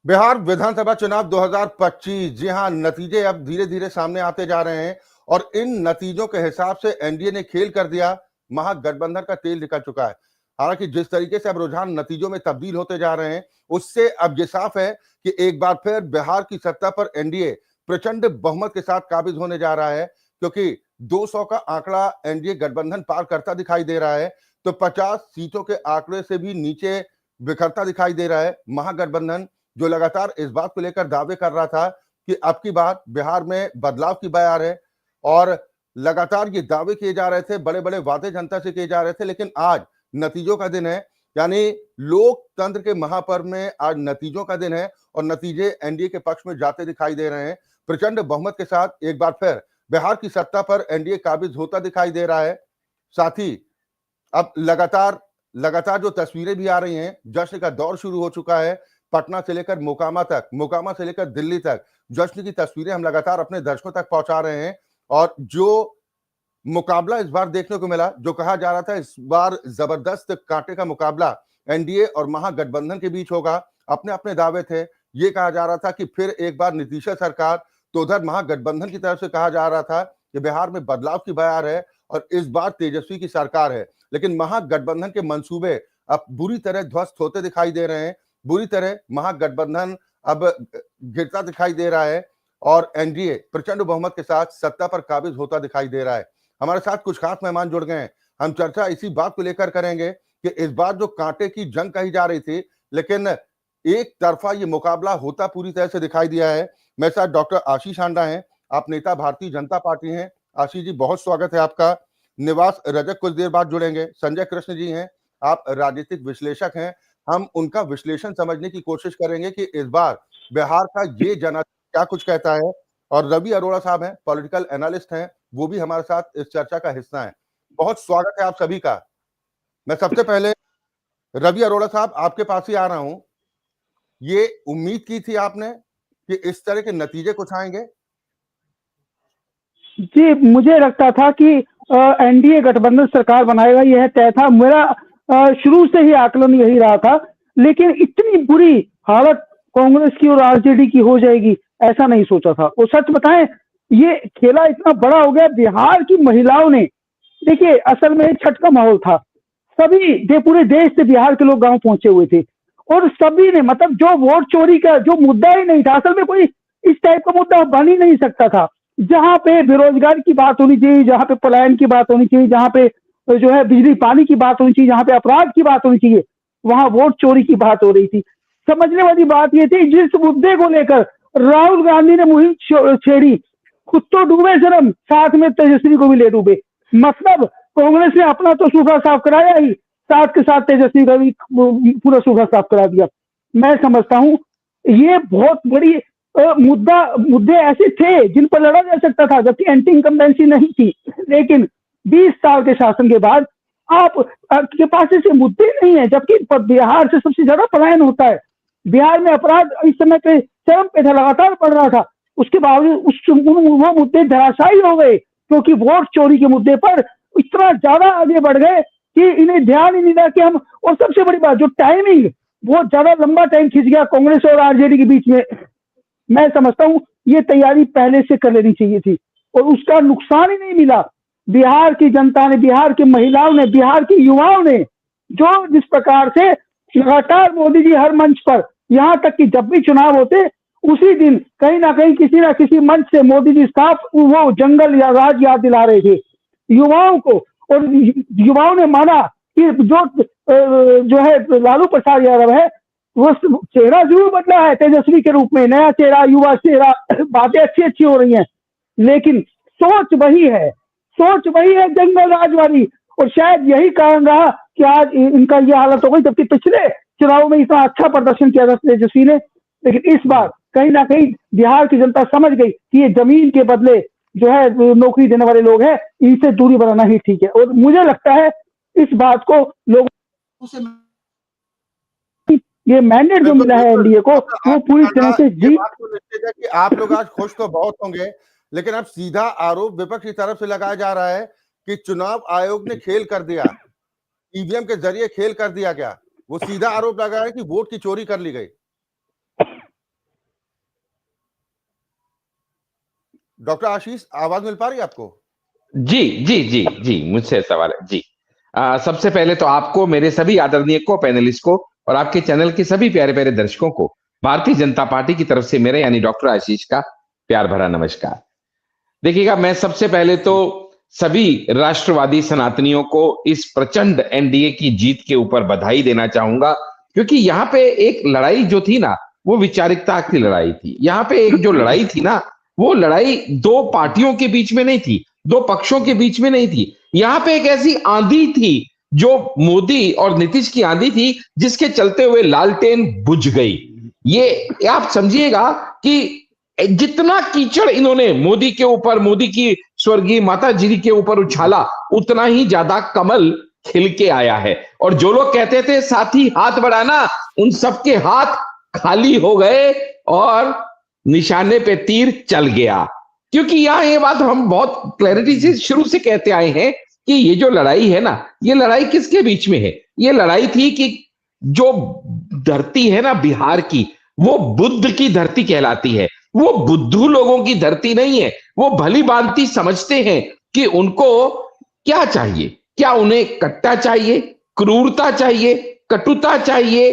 बिहार विधानसभा चुनाव 2025। जी हां, नतीजे अब धीरे धीरे सामने आते जा रहे हैं और इन नतीजों के हिसाब से एनडीए ने खेल कर दिया। महागठबंधन का तेल निकल चुका है। हालांकि जिस तरीके से अब रुझान नतीजों में तब्दील होते जा रहे हैं, उससे अब ये साफ है कि एक बार फिर बिहार की सत्ता पर एनडीए प्रचंड बहुमत के साथ काबिज होने जा रहा है, क्योंकि 200 का आंकड़ा एनडीए गठबंधन पार करता दिखाई दे रहा है, तो 50 सीटों के आंकड़े से भी नीचे बिखरता दिखाई दे रहा है। महागठबंधन जो लगातार इस बात को लेकर दावे कर रहा था कि अब की बार बिहार में बदलाव की बयार है, और लगातार ये दावे किए जा रहे थे, बड़े बड़े वादे जनता से किए जा रहे थे, लेकिन आज नतीजों का दिन है। यानी लोकतंत्र के महापर्व में आज नतीजों का दिन है और नतीजे एनडीए के पक्ष में जाते दिखाई दे रहे हैं। प्रचंड बहुमत के साथ एक बार फिर बिहार की सत्ता पर एनडीए काबिज होता दिखाई दे रहा है। साथ ही अब लगातार लगातार जो तस्वीरें भी आ रही हैं, जश्न का दौर शुरू हो चुका है। पटना से लेकर मोकामा तक, मोकामा से लेकर दिल्ली तक जश्न की तस्वीरें हम लगातार अपने दर्शकों तक पहुंचा रहे हैं। और जो मुकाबला इस बार देखने को मिला, जो कहा जा रहा था इस बार जबरदस्त कांटे का मुकाबला एनडीए और महागठबंधन के बीच होगा, अपने अपने दावे थे। ये कहा जा रहा था कि फिर एक बार नीतीश सरकार, तो उधर महागठबंधन की तरफ से कहा जा रहा था कि बिहार में बदलाव की बयार है और इस बार तेजस्वी की सरकार है। लेकिन महागठबंधन के मंसूबे अब बुरी तरह ध्वस्त होते दिखाई दे रहे हैं। बुरी तरह महागठबंधन अब गिरता दिखाई दे रहा है और एनडीए प्रचंड बहुमत के साथ सत्ता पर काबिज होता दिखाई दे रहा है। हमारे साथ कुछ खास मेहमान जुड़ गए हैं। हम चर्चा इसी बात को लेकर करेंगे कि इस बार जो कांटे की जंग कही जा रही थी, लेकिन एक तरफा ये मुकाबला होता पूरी तरह से दिखाई दिया है। मेरे साथ डॉक्टर आशीष हांडा हैं, आप नेता भारतीय जनता पार्टी हैं। आशीष जी, बहुत स्वागत है आपका। निवास रजक कुछ देर बाद जुड़ेंगे। संजय कृष्ण जी हैं, आप राजनीतिक विश्लेषक हैं। हम उनका विश्लेषण समझने की कोशिश करेंगे कि इस बार बिहार का ये जन क्या कुछ कहता है। और रवि अरोड़ा साहब हैं, पॉलिटिकल एनालिस्ट हैं, वो भी हमारे साथ इस चर्चा का हिस्सा हैं। बहुत स्वागत है आप सभी का। मैं सबसे पहले रवि अरोड़ा साहब आपके पास ही आ रहा हूं। ये उम्मीद की थी आपने कि इस तरह के नतीजे कुछ आएंगे? जी, मुझे लगता था कि एनडीए गठबंधन सरकार बनाएगा, यह तय था मेरा। शुरू से ही आकलन यही रहा था, लेकिन इतनी बुरी हालत कांग्रेस की और आरजेडी की हो जाएगी ऐसा नहीं सोचा था। और सच बताएं, ये खेला इतना बड़ा हो गया। बिहार की महिलाओं ने, देखिए, असल में छठ का माहौल था। सभी पूरे देश से बिहार के लोग गांव पहुंचे हुए थे और सभी ने, मतलब, जो वोट चोरी का जो मुद्दा ही नहीं था, असल में कोई इस टाइप का मुद्दा बन ही नहीं सकता था। जहां पे बेरोजगार की बात होनी चाहिए, जहां पे पलायन की बात होनी चाहिए, जहां पे जो है बिजली पानी की बात होनी चाहिए, जहां पे अपराध की बात होनी चाहिए, वहां वोट चोरी की बात हो रही थी। समझने वाली बात यह थी, जिस मुद्दे को लेकर राहुल गांधी ने मुहिम छेड़ी, खुद तो डूबे शर्म, साथ में तेजस्वी को भी ले डूबे। मतलब कांग्रेस ने अपना तो सूखा साफ कराया ही, साथ के साथ तेजस्वी का भी पूरा सूखा साफ करा दिया। मैं समझता हूं ये बहुत बड़ी मुद्दे ऐसे थे जिन पर लड़ा जा सकता था, जबकि एंटी इनकम्बेंसी नहीं थी। लेकिन 20 साल के शासन के बाद आपके पास ऐसे मुद्दे नहीं है, जबकि बिहार से सबसे ज्यादा पलायन होता है। बिहार में अपराध इस समय पे चरम पे था, लगातार बढ़ रहा था। उसके बावजूद वो मुद्दे धराशायी हो गए, क्योंकि वोट चोरी के मुद्दे पर इतना ज्यादा आगे बढ़ गए कि इन्हें ध्यान ही नहीं था कि हम। और सबसे बड़ी बात, जो टाइमिंग, बहुत ज्यादा लंबा टाइम खिंच गया कांग्रेस और आरजेडी के बीच में। मैं समझता हूं ये तैयारी पहले से कर लेनी चाहिए थी और उसका नुकसान ही नहीं मिला। बिहार की जनता ने, बिहार की महिलाओं ने, बिहार के युवाओं ने, जो जिस प्रकार से लगातार मोदी जी हर मंच पर, यहां तक कि जब भी चुनाव होते उसी दिन कहीं ना कहीं किसी ना किसी मंच से मोदी जी साफ वो जंगल या राज याद दिला रहे थे युवाओं को। और युवाओं ने माना कि जो है लालू प्रसाद यादव है, वो चेहरा जरूर बदला है तेजस्वी के रूप में, नया चेहरा, युवा चेहरा, बातें अच्छी अच्छी हो रही हैं, लेकिन सोच वही है, सोच वही है जंगल राज वाली। और शायद यही कारण रहा कि आज इनका ये हालत हो गई, जबकि पिछले चुनाव में इतना अच्छा प्रदर्शन किया था तेजस्वी ने। लेकिन इस बार कहीं ना कहीं बिहार की जनता समझ गई कि ये जमीन के बदले जो है नौकरी देने वाले लोग हैं, इनसे दूरी बनाना ही ठीक है। और मुझे लगता है इस बात को लोगों से ये मैंडेट जो मिला है एनडीए को, वो पूरी तरह से जीत। बात तो निश्चित है कि आप लोग आज खुश तो बहुत होंगे, लेकिन अब सीधा आरोप विपक्ष की तरफ से लगाया जा रहा है कि चुनाव आयोग ने खेल कर दिया, ईवीएम के जरिए खेल कर दिया गया। वो सीधा आरोप लगा है कि वोट की चोरी कर ली गई। डॉक्टर आशीष, आवाज मिल पा रही है आपको? जी जी जी जी, मुझसे सवाल है जी। सबसे पहले तो आपको, मेरे सभी आदरणीय को पैनलिस्ट को और आपके चैनल के सभी प्यारे प्यारे दर्शकों को भारतीय जनता पार्टी की तरफ से मेरे यानी डॉक्टर आशीष का प्यार भरा नमस्कार। देखिएगा, मैं सबसे पहले तो सभी राष्ट्रवादी सनातनियों को इस प्रचंड एनडीए की जीत के ऊपर बधाई देना चाहूंगा, क्योंकि यहाँ पे एक लड़ाई जो थी ना, वो विचारिकता की लड़ाई थी। यहाँ पे एक जो लड़ाई थी ना, वो लड़ाई दो पार्टियों के बीच में नहीं थी, दो पक्षों के बीच में नहीं थी। यहाँ पे एक ऐसी आंधी थी जो मोदी और नीतीश की आंधी थी, जिसके चलते हुए लालटेन बुझ गई। ये आप समझिएगा कि जितना कीचड़ इन्होंने मोदी के ऊपर, मोदी की स्वर्गीय माता जी के ऊपर उछाला, उतना ही ज्यादा कमल खिल के आया है। और जो लोग कहते थे साथी हाथ बढ़ाना, उन सबके हाथ खाली हो गए और निशाने पे तीर चल गया। क्योंकि यहां ये बात हम बहुत क्लैरिटी से शुरू से कहते आए हैं कि ये जो लड़ाई है ना, ये लड़ाई किसके बीच में है? ये लड़ाई थी कि जो धरती है ना बिहार की, वो बुद्ध की धरती कहलाती है। वो बुद्धू लोगों की धरती नहीं है। वो भली भांति समझते हैं कि उनको क्या चाहिए। क्या उन्हें कट्टा चाहिए, क्रूरता चाहिए, कटुता चाहिए,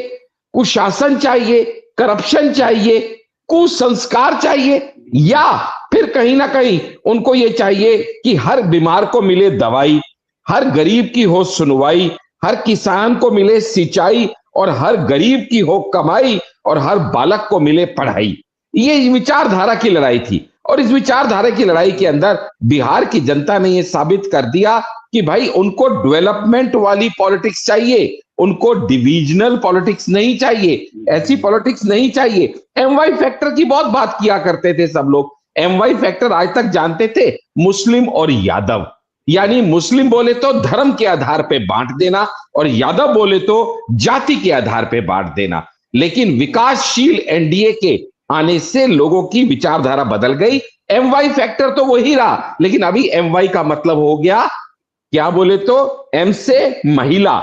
कुशासन चाहिए, करप्शन चाहिए, कुसंस्कार चाहिए, या फिर कहीं ना कहीं उनको ये चाहिए कि हर बीमार को मिले दवाई, हर गरीब की हो सुनवाई, हर किसान को मिले सिंचाई, और हर गरीब की हो कमाई, और हर बालक को मिले पढ़ाई। ये विचारधारा की लड़ाई थी। और इस विचारधारा की लड़ाई के अंदर बिहार की जनता ने यह साबित कर दिया कि भाई उनको डेवलपमेंट वाली पॉलिटिक्स चाहिए, उनको डिविजनल पॉलिटिक्स नहीं चाहिए, ऐसी पॉलिटिक्स नहीं चाहिए। एमवाई फैक्टर की बहुत बात किया करते थे सब लोग। एमवाई फैक्टर आज तक जानते थे मुस्लिम और यादव, यानी मुस्लिम बोले तो धर्म के आधार पे बांट देना, और यादव बोले तो जाति के आधार पे बांट देना। लेकिन विकासशील एनडीए के आने से लोगों की विचारधारा बदल गई। एमवाई फैक्टर तो वही रहा, लेकिन अभी एमवाई का मतलब हो गया, क्या बोले तो एम से महिला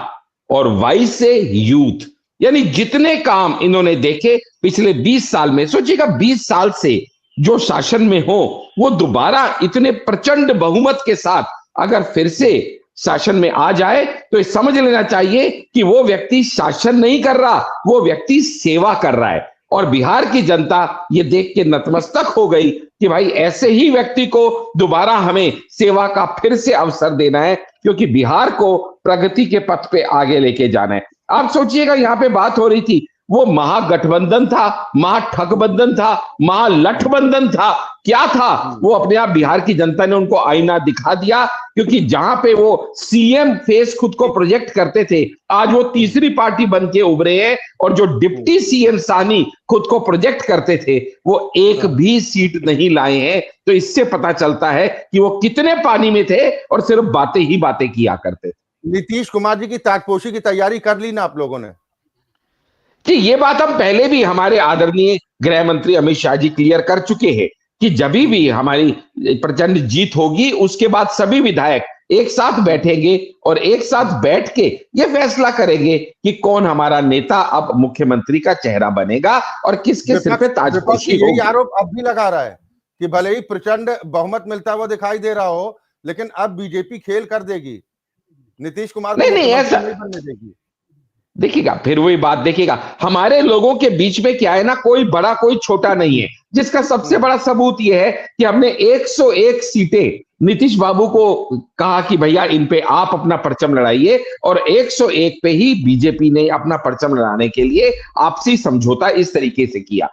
और वाई से यूथ। यानी जितने काम इन्होंने देखे पिछले 20 साल में, सोचिएगा 20 साल से जो शासन में हो, वो दोबारा इतने प्रचंड बहुमत के साथ अगर फिर से शासन में आ जाए, तो ये समझ लेना चाहिए कि वो व्यक्ति शासन नहीं कर रहा, वो व्यक्ति सेवा कर रहा है। और बिहार की जनता ये देख के नतमस्तक हो गई कि भाई ऐसे ही व्यक्ति को दोबारा हमें सेवा का फिर से अवसर देना है, क्योंकि बिहार को प्रगति के पथ पे आगे लेके जाना है। आप सोचिएगा, यहाँ पे बात हो रही थी, वो महागठबंधन था, महाठगबंधन था, महालठबंधन था, क्या था? वो अपने आप बिहार की जनता ने उनको आईना दिखा दिया। क्योंकि जहां पे वो सीएम फेस खुद को प्रोजेक्ट करते थे, आज वो तीसरी पार्टी बन के उभरे हैं। और जो डिप्टी सीएम सानी खुद को प्रोजेक्ट करते थे, वो एक भी सीट नहीं लाए हैं। तो इससे पता चलता है कि वो कितने पानी में थे और सिर्फ बातें ही बातें किया करते थे। नीतीश कुमार जी की ताजपोशी की तैयारी कर ली ना आप लोगों ने? कि ये बात हम पहले भी हमारे आदरणीय गृह मंत्री अमित शाह जी क्लियर कर चुके हैं कि जब भी हमारी प्रचंड जीत होगी, उसके बाद सभी विधायक एक साथ बैठेंगे और एक साथ बैठ के ये फैसला करेंगे कि कौन हमारा नेता अब मुख्यमंत्री का चेहरा बनेगा और किसके सिर पे ताजपोशी होगी। यही आरोप अब भी लगा रहा है कि भले ही प्रचंड बहुमत मिलता हुआ दिखाई दे रहा हो, लेकिन अब बीजेपी खेल कर देगी, नीतीश कुमार को नहीं ऐसा नहीं बनने देगी। देखिएगा, फिर वही बात देखिएगा, हमारे लोगों के बीच में क्या है ना, कोई बड़ा कोई छोटा नहीं है। जिसका सबसे बड़ा सबूत यह है कि हमने 101 सीटें नीतीश बाबू को कहा कि भैया इन पे आप अपना परचम लड़ाइए, और 101 पे ही बीजेपी ने अपना परचम लड़ाने के लिए आपसी समझौता इस तरीके से किया।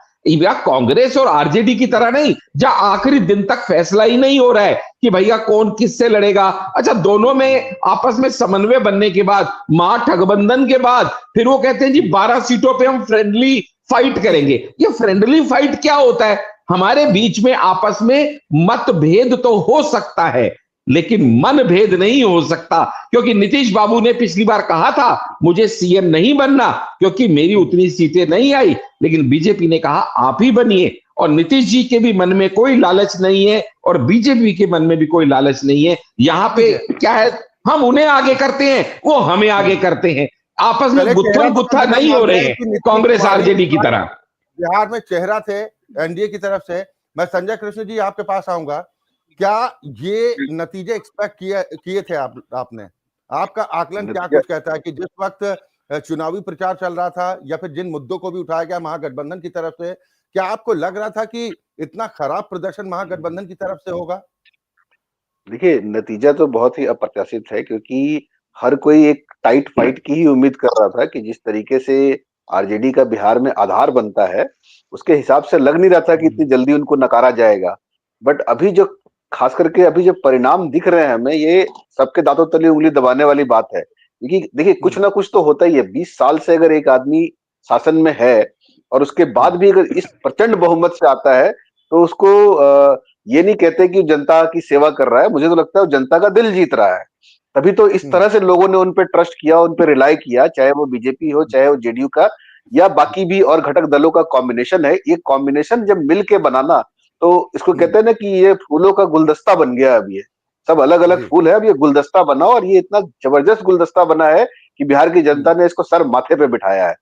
कांग्रेस और आरजेडी की तरह नहीं, जहां आखिरी दिन तक फैसला ही नहीं हो रहा है कि भैया कौन किससे लड़ेगा। अच्छा, दोनों में आपस में समन्वय बनने के बाद, महागठबंधन के बाद, फिर वो कहते हैं जी 12 सीटों पे हम फ्रेंडली फाइट करेंगे। ये फ्रेंडली फाइट क्या होता है? हमारे बीच में आपस में मतभेद तो हो सकता है, लेकिन मन भेद नहीं हो सकता। क्योंकि नीतीश बाबू ने पिछली बार कहा था मुझे सीएम नहीं बनना क्योंकि मेरी उतनी सीटें नहीं आई, लेकिन बीजेपी ने कहा आप ही बनिए। और नीतीश जी के भी मन में कोई लालच नहीं है और बीजेपी के मन में भी कोई लालच नहीं है। यहाँ पे क्या है, हम उन्हें आगे करते हैं, वो हमें आगे करते हैं। आपस में गुत्थम गुत्था नहीं हो रहे हैं कांग्रेस आरजेडी की तरह। बिहार में चेहरा थे एनडीए की तरफ से, मैं संजय कृष्ण जी आपके पास आऊंगा। क्या ये नतीजे एक्सपेक्ट किए थे आपने? आपका आकलन क्या नतीजा कुछ कहता है कि जिस वक्त चुनावी प्रचार चल रहा था या फिर जिन मुद्दों को भी उठाया गया महागठबंधन की तरफ से, क्या आपको लग रहा था कि इतना खराब प्रदर्शन महागठबंधन की तरफ से होगा? देखिए, नतीजा तो बहुत ही अप्रत्याशित है, क्योंकि हर कोई एक टाइट फाइट की ही उम्मीद कर रहा था कि जिस तरीके से आरजेडी का बिहार में आधार बनता है, उसके हिसाब से लग नहीं रहा था कि इतनी जल्दी उनको नकारा जाएगा। बट अभी जो खास करके अभी जो परिणाम दिख रहे हैं हमें, ये सबके दांतों तले उंगली दबाने वाली बात है। क्योंकि देखिए, कुछ ना कुछ तो होता ही है। 20 साल से अगर एक आदमी शासन में है और उसके बाद भी अगर इस प्रचंड बहुमत से आता है, तो उसको ये नहीं कहते कि जनता की सेवा कर रहा है। मुझे तो लगता है वो जनता का दिल जीत रहा है। तभी तो इस तरह से लोगों ने उन पे ट्रस्ट किया, उन पे रिलाई किया, चाहे वो बीजेपी हो, चाहे वो जेडीयू का या बाकी भी और घटक दलों का कॉम्बिनेशन है। ये कॉम्बिनेशन जब मिल के बनाना, तो इसको कहते हैं ना कि ये फूलों का गुलदस्ता बन गया। अब ये सब अलग अलग फूल है, अब ये गुलदस्ता बना, और ये इतना जबरदस्त गुलदस्ता बना है कि बिहार की जनता ने इसको सर माथे पे बिठाया है।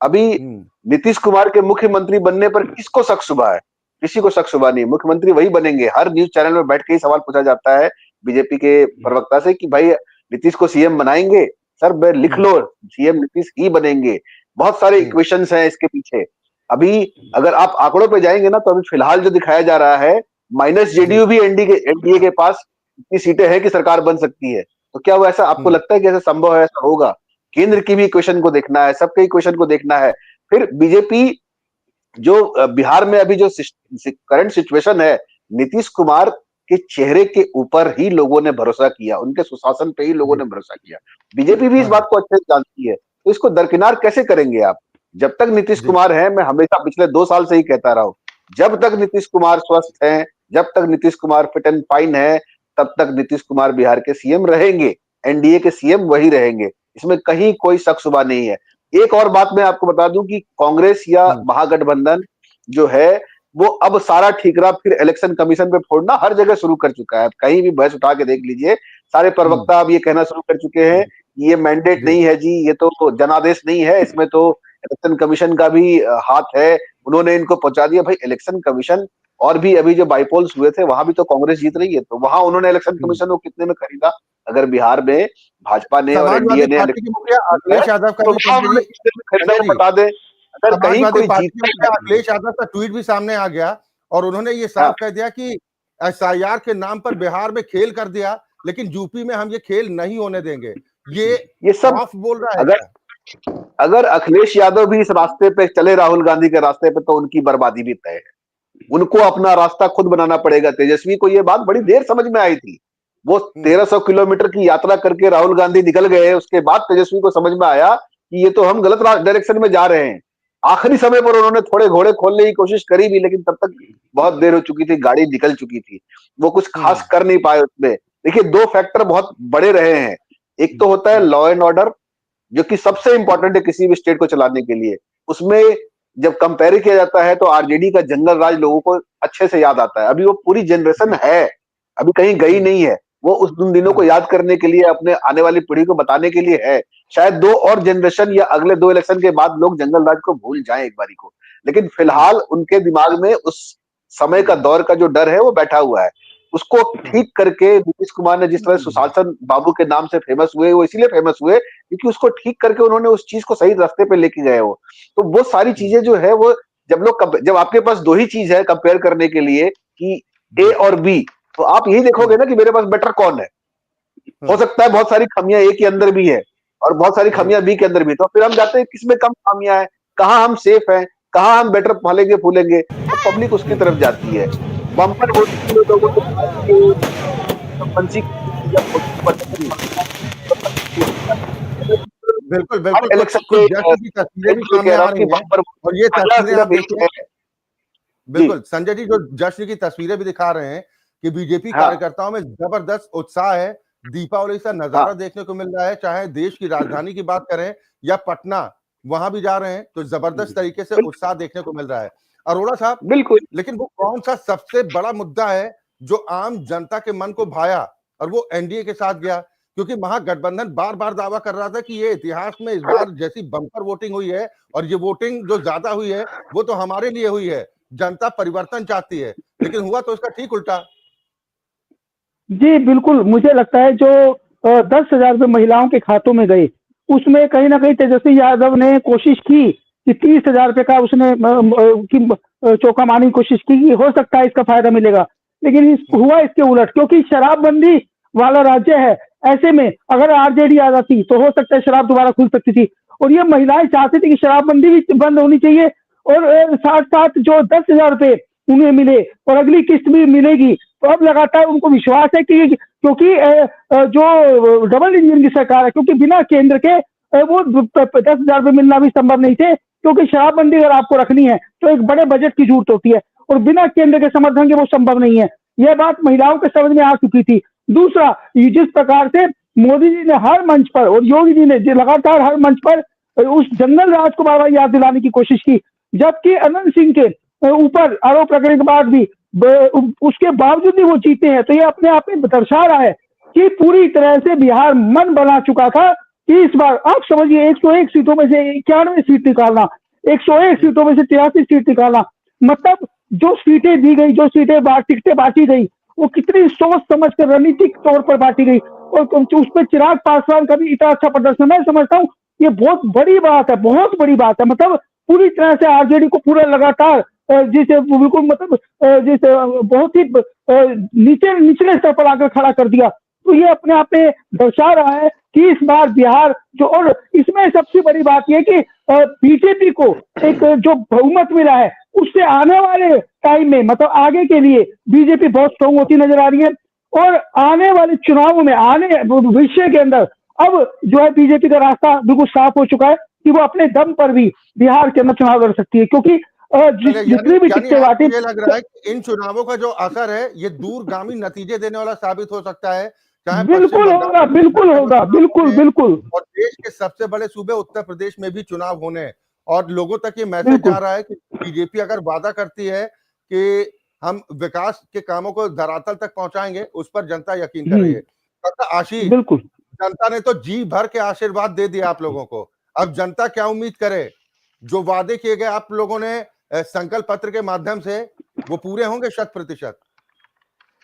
अभी नीतीश कुमार के मुख्यमंत्री बनने पर किसको शक शुबा है? किसी को शक शुबा नहीं। मुख्यमंत्री वही बनेंगे। हर न्यूज चैनल में बैठ के ही सवाल पूछा जाता है बीजेपी के प्रवक्ता से कि भाई नीतीश को सीएम बनाएंगे? सर लिख लो, सीएम नीतीश ही बनेंगे। बहुत सारे इक्वेशंस हैं इसके पीछे। अभी अगर आप आंकड़ों पे जाएंगे ना, तो अभी फिलहाल जो दिखाया जा रहा है, माइनस जेडीयू भी एनडीए के पास इतनी सीटें हैं कि सरकार बन सकती है। तो क्या वो ऐसा आपको लगता है कि ऐसा संभव है? ऐसा होगा? केंद्र की भी इक्वेशन को देखना है, सबके इक्वेशन को देखना है। फिर बीजेपी जो बिहार में अभी जो करंट सिचुएशन है, नीतीश कुमार के चेहरे के ऊपर ही लोगों ने भरोसा किया, उनके सुशासन पे ही लोगों ने भरोसा किया। बीजेपी भी इस बात को अच्छे से जानती है। तो इसको दरकिनार कैसे करेंगे आप? जब तक नीतीश कुमार है, मैं हमेशा पिछले 2 साल से ही कहता रहा हूं, जब तक नीतीश कुमार स्वस्थ हैं, जब तक Nitish Kumar fit and fine है, तब तक नीतीश कुमार बिहार के सीएम रहेंगे। एनडीए के सीएम वही रहेंगे, इसमें कहीं कोई शक शुबा नहीं है। एक और बात मैं आपको बता दूं कि कांग्रेस या महागठबंधन जो है, वो अब सारा ठीकरा फिर इलेक्शन कमीशन पे फोड़ना हर जगह शुरू कर चुका है। कहीं भी बहस उठा के देख लीजिए, सारे प्रवक्ता अब ये कहना शुरू कर चुके हैं कि ये मैंडेट नहीं है जी, ये तो जनादेश नहीं है, इसमें तो इलेक्शन कमीशन का भी हाथ है, उन्होंने इनको पहुंचा दिया। भाई, इलेक्शन कमीशन और भी अभी जो बाईपोल्स हुए थे, वहां भी तो कांग्रेस जीत रही है, तो वहां उन्होंने इलेक्शन कमीशन को कितने में खरीदा? अगर बिहार में भाजपा ने और एनडीए ने पार्टी के मुखिया अखिलेश यादव का भी खरीदा, बता दें। अगर कहीं कोई जीतता है, अखिलेश यादव का ट्वीट भी सामने आ गया और उन्होंने ये साफ कह दिया कि एसआईआर के नाम पर बिहार में खेल कर दिया, लेकिन यूपी में हम ये खेल नहीं होने देंगे। ये सब साफ बोल रहा है। अगर अखिलेश यादव भी इस रास्ते पे चले, राहुल गांधी के रास्ते पे, तो उनकी बर्बादी भी तय है। उनको अपना रास्ता खुद बनाना पड़ेगा। तेजस्वी को ये बात बड़ी देर समझ में आई थी। वो 1300 किलोमीटर की यात्रा करके राहुल गांधी निकल गए, उसके बाद तेजस्वी को समझ में आया कि ये तो हम गलत डायरेक्शन में जा रहे हैं। आखिरी समय पर उन्होंने थोड़े घोड़े खोलने की कोशिश करी भी, लेकिन तब तक बहुत देर हो चुकी थी, गाड़ी निकल चुकी थी, वो कुछ खास कर नहीं पाए उसमें। देखिए, 2 फैक्टर बहुत बड़े रहे हैं। एक तो होता है लॉ एंड ऑर्डर, जो कि सबसे इंपॉर्टेंट है किसी भी स्टेट को चलाने के लिए। उसमें जब कंपेयर किया जाता है, तो आरजेडी का जंगल राज लोगों को अच्छे से याद आता है। अभी वो पूरी जनरेशन है, अभी कहीं गई नहीं है, वो उन दिनों को याद करने के लिए, अपने आने वाली पीढ़ी को बताने के लिए है। शायद 2 और जनरेशन या अगले 2 इलेक्शन के बाद लोग जंगल राज को भूल जाएं एक बारी को, लेकिन फिलहाल उनके दिमाग में उस समय का दौर का जो डर है वो बैठा हुआ है। उसको ठीक करके नीतीश कुमार ने जिस तरह सुशासन बाबू के नाम से फेमस हुए, वो इसीलिए फेमस हुए क्योंकि उसको ठीक करके उन्होंने उस चीज को सही रास्ते पे लेके गए। वो सारी चीजें जो है, वो जब आपके पास 2 ही चीज है कंपेयर करने के लिए कि ए और बी, तो आप यही देखोगे ना कि मेरे पास बेटर कौन है। हो सकता है बहुत सारी खामियां ए के अंदर भी है और बहुत सारी खामियां बी के अंदर भी, तो फिर हम जाते हैं किसमें कम खामियां है, कहाँ हम सेफ हैं, कहाँ हम बेटर फलेंगे फूलेंगे, तो पब्लिक उसकी तरफ जाती है। बम्पर बिल्कुल बिल्कुल, इलेक्शन की तस्वीरें भी सामने आ रही हैं और ये तस्वीरें आप देखिए। बिल्कुल संजय जी, जो जश्न की तस्वीरें भी दिखा रहे हैं कि बीजेपी कार्यकर्ताओं में जबरदस्त उत्साह है। दीपावली का नजारा देखने को मिल रहा है, चाहे देश की राजधानी की बात करें या पटना, वहां भी जा रहे हैं तो जबरदस्त तरीके से उत्साह देखने को मिल रहा है। अरोड़ा साहब, बिल्कुल, लेकिन वो कौन सा सबसे बड़ा मुद्दा है जो आम जनता के मन को भाया और वो एनडीए के साथ गया? क्योंकि महागठबंधन बार बार दावा कर रहा था कि ये इतिहास में इस बार जैसी बम्पर वोटिंग हुई है और ये वोटिंग जो ज्यादा हुई है वो तो हमारे लिए हुई है, जनता परिवर्तन चाहती है, लेकिन हुआ तो इसका ठीक उल्टा। जी बिल्कुल, मुझे लगता है जो 10,000 रुपये महिलाओं के खातों में गए, उसमें कहीं ना कहीं तेजस्वी यादव ने कोशिश की कि 30,000 रुपये का उसने चौका मारने की कोशिश की कि हो सकता है इसका फायदा मिलेगा, लेकिन हुआ इसके उलट, क्योंकि शराबबंदी वाला राज्य है। ऐसे में अगर आरजेडी आ जाती तो हो सकता है शराब दोबारा खुल सकती थी, और ये महिलाएं चाहती थी कि शराबबंदी भी बंद होनी चाहिए, और साथ साथ जो 10,000 रुपये उन्हें मिले और अगली किस्त भी मिलेगी, तो अब लगातार उनको विश्वास है कि क्योंकि जो डबल इंजन की सरकार है, क्योंकि बिना केंद्र के वो 10,000 रुपये मिलना भी संभव नहीं थे, क्योंकि शराबबंदी अगर आपको रखनी है तो एक बड़े बजट की जरूरत होती है, और बिना केंद्र के समर्थन के वो संभव नहीं है। यह बात महिलाओं के समझ में आ चुकी थी। दूसरा, जिस प्रकार से मोदी जी ने हर मंच पर और योगी जी ने लगातार हर मंच पर उस जंगल राज को बार बार याद दिलाने की कोशिश की, जबकि अनंत सिंह के ऊपर आरोप लगने के बाद भी उसके बावजूद भी वो जीते हैं, तो ये अपने आप में दर्शा रहा है कि पूरी तरह से बिहार मन बना चुका था कि इस बार आप समझिए 101 सीटों में से 91 सीट निकालना, 101 सीटों में से 83 सीट निकालना, मतलब जो सीटें दी गई, जो टिकटें बांटी गई, वो कितनी सोच समझ कर रणनीतिक तौर पर बांटी गई, और उसमें चिराग पासवान का भी इतना अच्छा प्रदर्शन। मैं समझता हूँ ये बहुत बड़ी बात है, बहुत बड़ी बात है। मतलब पूरी तरह से आरजेडी को पूरा लगातार जिसे बिल्कुल मतलब जिसे बहुत ही निचले स्तर पर आकर खड़ा कर दिया। तो ये अपने आप में दर्शा रहा है कि इस बार बिहार जो, और इसमें सबसे बड़ी बात यह कि बीजेपी को एक जो बहुमत मिला है, उससे आने वाले टाइम में मतलब आगे के लिए बीजेपी बहुत स्ट्रांग होती नजर आ रही है, और आने वाले चुनावों में आने भविष्य के अंदर अब जो है बीजेपी का रास्ता बिल्कुल साफ हो चुका है कि वो अपने दम पर भी बिहार के अंदर चुनाव लड़ सकती है, क्योंकि जितनी भी टिकटें बांटी, ये लग रहा है कि इन चुनावों का जो असर है ये दूरगामी नतीजे देने वाला साबित हो सकता है, चाहे बिल्कुल होगा, बिल्कुल होगा, बिल्कुल बिल्कुल। और देश के सबसे बड़े सूबे उत्तर प्रदेश में भी चुनाव होने हैं, और लोगों तक ये मैसेज जा रहा है कि बीजेपी अगर वादा करती है कि हम विकास के कामों को धरातल तक पहुंचाएंगे, उस पर जनता यकीन कर रही है। आशीष, बिल्कुल, जनता ने तो जी भर के आशीर्वाद दे दिया आप लोगों को, अब जनता क्या उम्मीद करे? जो वादे किए गए आप लोगों ने संकल्प पत्र के माध्यम से, वो पूरे होंगे 100%?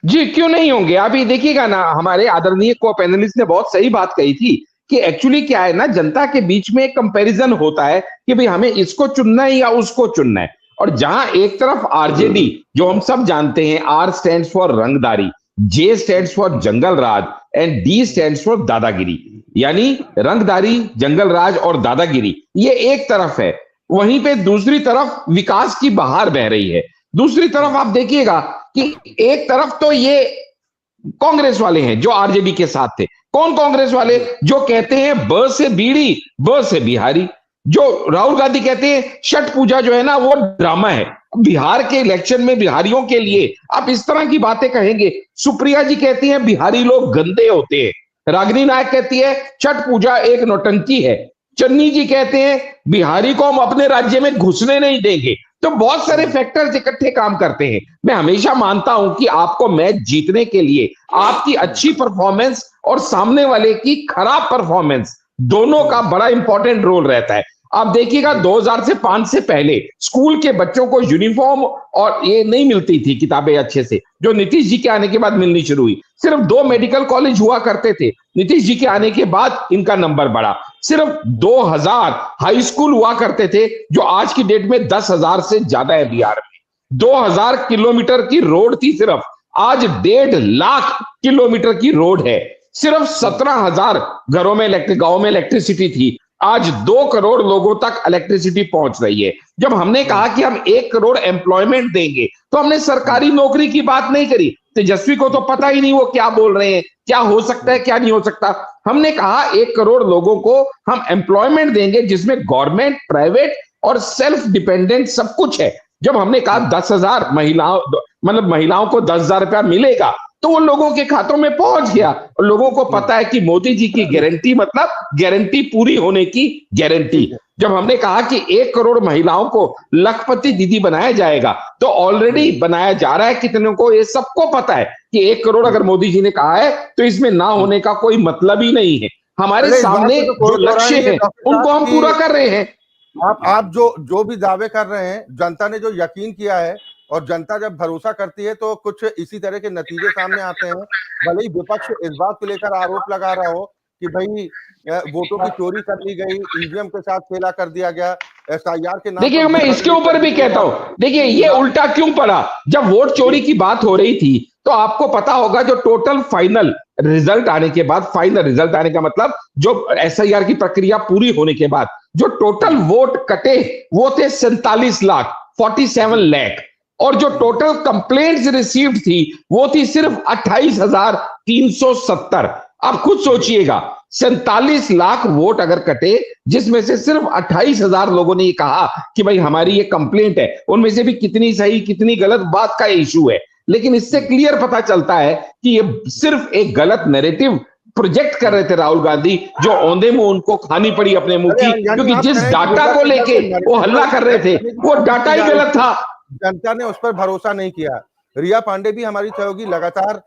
जी क्यों नहीं होंगे। आप ये देखिएगा ना, हमारे आदरणीय को पैनलिस्ट ने बहुत सही बात कही थी कि एक्चुअली क्या है ना, जनता के बीच में एक कंपैरिजन होता है कि भाई हमें इसको चुनना है या उसको चुनना है, और जहां एक तरफ आरजेडी जो हम सब जानते हैं, आर स्टैंड्स फॉर रंगदारी, जे स्टैंड्स फॉर जंगल राज एंड डी स्टैंड्स फॉर दादागिरी, यानी रंगदारी, जंगल राज और दादागिरी, ये एक तरफ है। वहीं पे दूसरी तरफ विकास की बहार बह रही है। दूसरी तरफ आप देखिएगा कि एक तरफ तो ये कांग्रेस वाले हैं जो आरजेडी के साथ थे। कौन कांग्रेस वाले? जो कहते हैं ब से बीड़ी, ब से बिहारी। जो राहुल गांधी कहते हैं छठ पूजा जो है ना वो ड्रामा है। बिहार के इलेक्शन में बिहारियों के लिए आप इस तरह की बातें कहेंगे। सुप्रिया जी कहती हैं बिहारी लोग गंदे होते हैं। रागिनी नायक कहती है छठ पूजा एक नौटंकी है। चन्नी जी कहते हैं बिहारी को हम अपने राज्य में घुसने नहीं देंगे। तो बहुत सारे फैक्टर्स इकट्ठे काम करते हैं। मैं हमेशा मानता हूं कि आपको मैच जीतने के लिए आपकी अच्छी परफॉर्मेंस और सामने वाले की खराब परफॉर्मेंस, दोनों का बड़ा इंपॉर्टेंट रोल रहता है। आप देखिएगा 2005 से पहले स्कूल के बच्चों को यूनिफॉर्म और ये नहीं मिलती थी किताबें अच्छे से, जो नीतीश जी के आने के बाद मिलनी शुरू हुई। सिर्फ 2 मेडिकल कॉलेज हुआ करते थे, नीतीश जी के आने के बाद इनका नंबर बढ़ा। सिर्फ 2000 हाई स्कूल हुआ करते थे, जो आज की डेट में 10,000 से ज्यादा है बिहार में। 2000 किलोमीटर की रोड थी सिर्फ, आज 1.5 लाख किलोमीटर की रोड है। सिर्फ 17,000 घरों में गांव में इलेक्ट्रिसिटी थी, आज 2 करोड़ लोगों तक इलेक्ट्रिसिटी पहुंच रही है। जब हमने कहा कि हम 1 करोड़ एम्प्लॉयमेंट देंगे, तो हमने सरकारी नौकरी की बात नहीं करी। तेजस्वी को तो पता ही नहीं वो क्या बोल रहे हैं, क्या हो सकता है क्या नहीं हो सकता। हमने कहा 1 करोड़ लोगों को हम एम्प्लॉयमेंट देंगे जिसमें गवर्नमेंट, प्राइवेट और सेल्फ डिपेंडेंट सब कुछ है। जब हमने कहा 10,000 महिलाओं को 10,000 रुपया मिलेगा, तो वो लोगों के खातों में पहुंच गया। और लोगों को पता है कि मोदी जी की गारंटी मतलब गारंटी पूरी होने की गारंटी। जब हमने कहा कि 1 करोड़ महिलाओं को लखपति दीदी बनाया जाएगा, तो ऑलरेडी बनाया जा रहा है। कितनों को ये सबको पता है कि 1 करोड़ अगर मोदी जी ने कहा है तो इसमें ना होने का कोई मतलब ही नहीं है। हमारे सामने जो लक्ष्य है उनको हम पूरा कर रहे हैं। आप जो भी दावे कर रहे हैं, जनता ने जो यकीन किया है और जनता जब भरोसा करती है तो कुछ इसी तरह के नतीजे सामने आते हैं। भले ही विपक्ष इस बात को लेकर आरोप लगा रहा हो कि भाई वोटों की चोरी कर ली गई, ईवीएम के साथ खेला कर दिया गया, एसआईआर के नाम देखिए पर मैं इसके ऊपर भी कहता हूं, देखिए ये उल्टा क्यों पड़ा। जब वोट चोरी की बात हो रही थी तो आपको पता होगा जो टोटल फाइनल रिजल्ट आने के बाद, फाइनल रिजल्ट आने का मतलब जो एसआईआर की प्रक्रिया पूरी होने के बाद जो टोटल वोट कटे वो थे 47 लाख 47 लाख, और जो टोटल कंप्लेंट्स रिसीव्ड थी वो थी सिर्फ 28,370। आप खुद सोचिएगा 47 लाख वोट अगर कटे, जिसमें से सिर्फ 28,000 लोगों ने ये कहा कि भाई हमारी ये कंप्लेंट है, उनमें से भी कितनी सही कितनी गलत बात का इशू है। लेकिन इससे क्लियर पता चलता है कि ये सिर्फ एक गलत नैरेटिव प्रोजेक्ट कर रहे थे राहुल गांधी, जो औंधे मुंह उनको खानी पड़ी अपने मुंह की, क्योंकि जिस डाटा को लेके वो हल्ला कर रहे थे वो डाटा ही गलत था। जनता ने उस पर भरोसा नहीं किया। रिया पांडे भी हमारी सहयोगी लगातार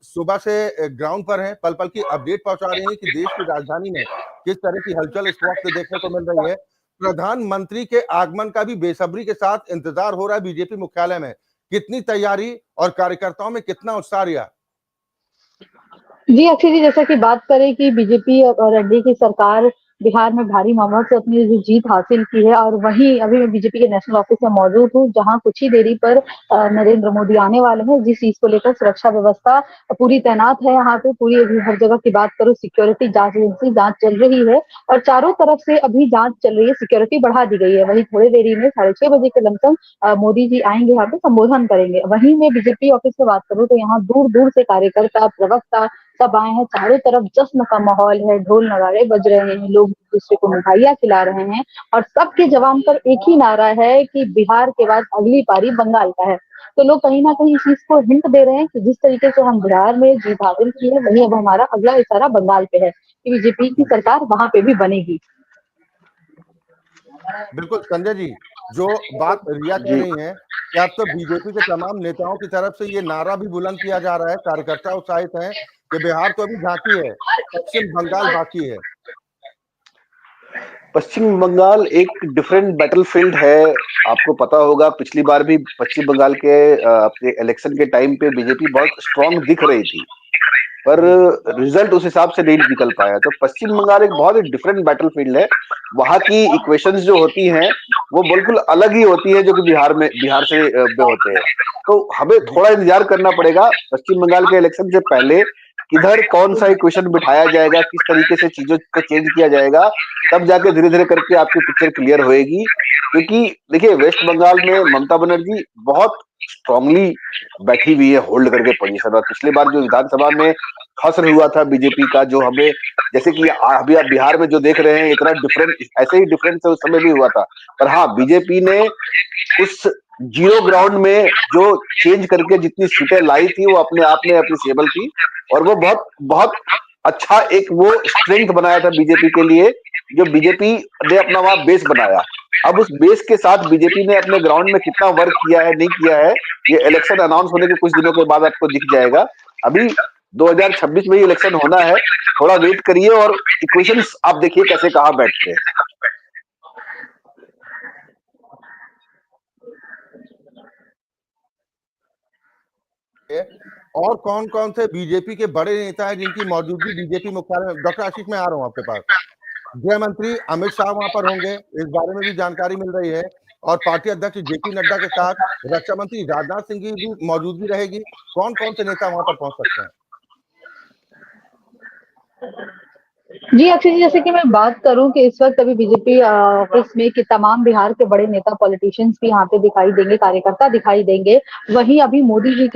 सुबह से ग्राउंड पर हैं, पल पल की अपडेट पहुंचा रही हैं कि देश की राजधानी में किस तरह की हलचल इस वक्त देखने को मिल रही है। प्रधानमंत्री के आगमन का भी बेसब्री के साथ इंतजार हो रहा है बीजेपी मुख्यालय में। कितनी तैयारी और कार्यकर्ताओं में कितना उत्साह रिया? जी अक्षय जी, जैसा कि बात करें कि बीजेपी और एनडीए की सरकार बिहार में भारी मामलों से अपनी जो जीत हासिल की है, और वहीं अभी मैं बीजेपी के नेशनल ऑफिस में मौजूद हूँ, जहां कुछ ही देरी पर नरेंद्र मोदी आने वाले हैं, जिस चीज को लेकर सुरक्षा व्यवस्था पूरी तैनात है। यहाँ पे पूरी अभी हर जगह की बात करूँ, सिक्योरिटी जांच एजेंसी जांच चल रही है और चारों तरफ से अभी जांच चल रही है, सिक्योरिटी बढ़ा दी गई है। वहीं थोड़ी देरी में 6:30 बजे के लमसम मोदी जी आएंगे, यहाँ पे संबोधन करेंगे। वहीं मैं बीजेपी ऑफिस में बात करूँ तो यहाँ दूर दूर से कार्यकर्ता प्रवक्ता सब आए हैं, चारों तरफ जश्न का माहौल है, ढोल नगाड़े बज रहे हैं, लोग एक दूसरे को मिठाइयां खिला रहे हैं और सबके जबान पर एक ही नारा है कि बिहार के बाद अगली पारी बंगाल का है। तो लोग कहीं ना कहीं इस चीज को हिंट दे रहे हैं कि जिस तरीके से हम बिहार में जीत हासिल की है, वही अब हमारा अगला इशारा बंगाल पे है कि बीजेपी की सरकार वहां पे भी बनेगी। बिल्कुल संजय जी, जो बात रिया कह रही है कि अब तो बीजेपी के तमाम नेताओं की तरफ से ये नारा भी बुलंद किया जा रहा है, कार्यकर्ता उत्साहित हैं कि बिहार तो अभी झांकी है, पश्चिम बंगाल बाकी है। पश्चिम बंगाल एक डिफरेंट बैटलफील्ड है। आपको पता होगा पिछली बार भी पश्चिम बंगाल के अपने इलेक्शन के टाइम पे बीजेपी बहुत स्ट्रांग दिख रही थी, पर रिजल्ट उस हिसाब से नहीं निकल पाया। तो पश्चिम बंगाल एक बहुत ही डिफरेंट बैटलफील्ड है। वहां की इक्वेशंस जो होती हैं वो बिल्कुल अलग ही होती है जो कि बिहार से होते हैं। तो हमें थोड़ा इंतजार करना पड़ेगा पश्चिम बंगाल के इलेक्शन से पहले, किधर कौन सा इक्वेशन बिठाया जाएगा, किस तरीके से चीजों को चेंज किया जाएगा, तब जाके धीरे धीरे करके आपकी पिक्चर क्लियर होएगी। क्योंकि देखिए वेस्ट बंगाल में ममता बनर्जी बहुत स्ट्रांगली बैठी हुई है, होल्ड करके पोजीशन। और पिछली बार जो विधानसभा में हश्र हुआ था बीजेपी का, जो हमें जैसे कि अभी आप बिहार में जो देख रहे हैं इतना डिफरेंट, ऐसे ही डिफरेंट उस समय भी हुआ था। पर हाँ, बीजेपी ने उस जीरो ग्राउंड में जो चेंज करके जितनी सीटें लाई थी वो अपने आप में अप्रिसिएबल थी, और वो बहुत बहुत अच्छा एक वो स्ट्रेंथ बनाया था बीजेपी के लिए, जो बीजेपी ने अपना वहां बेस बनाया। अब उस बेस के साथ बीजेपी ने अपने ग्राउंड में कितना वर्क किया है नहीं किया है, ये इलेक्शन अनाउंस होने के कुछ दिनों के बाद आपको दिख जाएगा। अभी 2026 में ही इलेक्शन होना है, थोड़ा वेट करिए और इक्वेशंस आप देखिए कैसे कहाँ बैठते हैं। और कौन कौन से बीजेपी के बड़े नेता हैं जिनकी मौजूदगी बीजेपी मुख्यालय में? डॉक्टर आशीष, मैं आ रहा हूं आपके पास। गृह मंत्री अमित शाह वहां पर होंगे, इस बारे में भी जानकारी मिल रही है, और पार्टी अध्यक्ष जेपी नड्डा के साथ रक्षा मंत्री राजनाथ सिंह की भी मौजूदगी रहेगी। कौन कौन से नेता वहां पर पहुंच सकते हैं? जी अक्षय जी, जैसे कि मैं बात करूं कि इस वक्त अभी बीजेपी ऑफिस में कि तमाम बिहार के बड़े नेता पॉलिटिशियंस भी यहाँ पे दिखाई देंगे, कार्यकर्ता दिखाई देंगे। वहीं अभी मोदी जी के